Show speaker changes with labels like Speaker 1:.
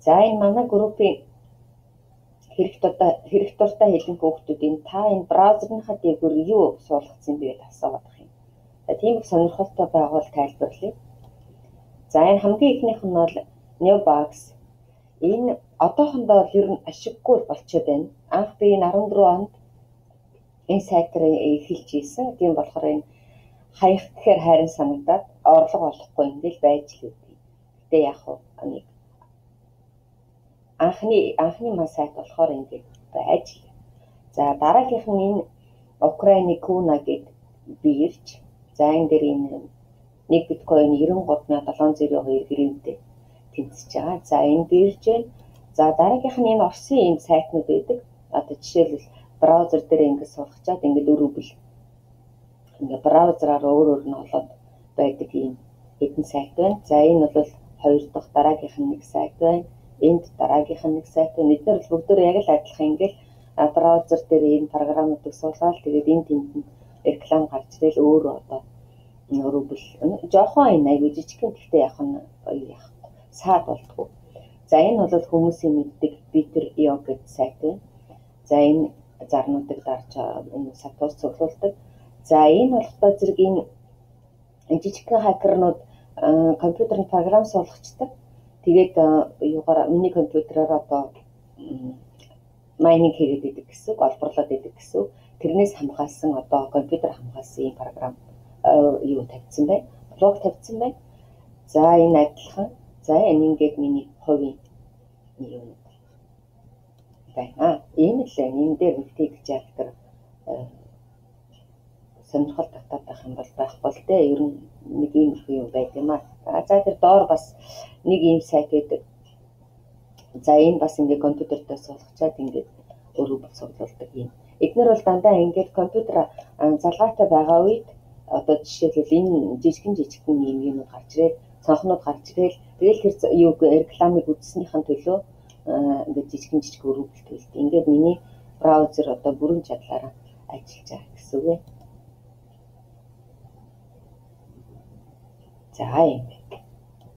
Speaker 1: За энэ манай группийн хэрэг дуртай хэлэн хүүхдүүдийн та энэ браузерынхаа дээгүүр юу суулгацсан бэ гэж асууад байна. Тийм их сонирхолтой байгуул тайлбарлая. За энэ хамгийн ихнийх нь бол Newbox. Энэ одоохондоо ер нь ашиггүй болчиход байна. Анх би энэ 14 онд энэ сайтыг эхэлж ийсэн. Тийм болохоор энэ хаях гэхээр хайрын санагдаад орлого олохгүй ингээл байж л үгүй. Гэтэ яг нэг анхны маа сайт болохоор ингээд байж. За дараагийнх нь энэ Украины Kuna гэдэг бирж. За энэ дээр энэ 1 биткойн 93,702 гривнтэй тэнцэж байгаа. За энэ бирж байна. За дараагийнх нь энэ Оросын энэ сайтнууд байдаг. Одоо жишээлбэл браузер дээр ингээд суулгачаад ингээд өрөвөл ингээд браузераар өөр нь олоод байдаг ийм хэдэн сайт байна. За энэ бол хоёр дахь дараагийнх нь нэг сайт байна. Энд дараагийнх нь нэг сайт байна. Эдгээр бол бүгдөө яг л адилхан ингээд браузер дээр энэ програмуудыг суулгаад тэгээд энэ тэнд реклам гарч ирэл өөр одоо өрөвөл жоохон энэ аягүй жижигхэн гэхдээ яг нь саад болтгоо. За энэ бол хүмүүсийн мэддэг Bitter.io гэдэг сайт байна. За энэ зарнуудыг дарж энэ сайтаас цуглуулдаг. За энэ болохоор зэрэг энэ жижигхэн хакернууд компьютерын програм суулгачдаг. Тэгээд юугаар миний компьютероор одоо майнинг хийгээд идэг гэсэн үг, олборлоод идэг гэсэн үг. Тэрнээс хамгаалсан одоо компьютер хамгаалсан ийм програм юу тавьсан байна. Блог тавьсан байна. За энэ адилхан. За энэ ингээд миний хувийн юм байна. Ийм л энэ дээр нэгтэй гэж яах тэр сонирхол татаад байх юм бол байхгүй л дээ. Ер нь нэг ийм юм байт юм аа. За тэр доор бас нэг ийм сайт байдаг. За энэ бас ингээд компьютертэй суулгачаад ингээд өрөвөл цуглуулдаг юм. Эдгээр бол дандаа ингээд компьютер залгаатай байгаа үед одоо жишээлбэл энэ жижигхэн юм гарч ирээд цонхнууд гарч ирээд тэгэл тэр юу рекламыг үзснийхэн төлөө ингээд жижиг өрөвөл төлд. Ингээд миний браузер одоо бүрэн чадлаараа ажиллаж байгаа гэсэн үг. За юм.